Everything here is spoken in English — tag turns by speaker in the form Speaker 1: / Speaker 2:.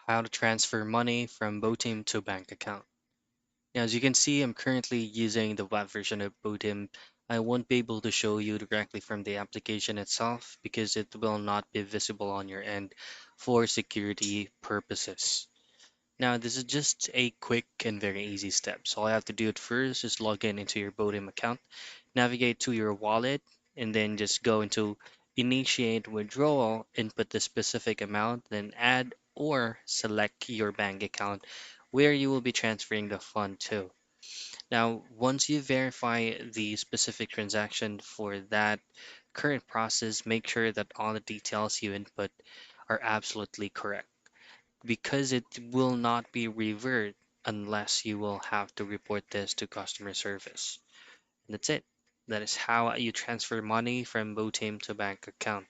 Speaker 1: how to transfer money from Botim to bank account. Now, as you can see, I'm currently using the web version of Botim. I won't be able to show you directly from the application itself because it will not be visible on your end for security purposes. Now, this is just a quick and very easy step. So all I have to do at first is log in into your Botim account, navigate to your wallet, and then just go into initiate withdrawal, input the specific amount, then add or select your bank account where you will be transferring the fund to. Now, once you verify the specific transaction for that current process, make sure that all the details you input are absolutely correct because it will not be revert unless you will have to report this to customer service. And that's it. That is how you transfer money from Botim to bank account.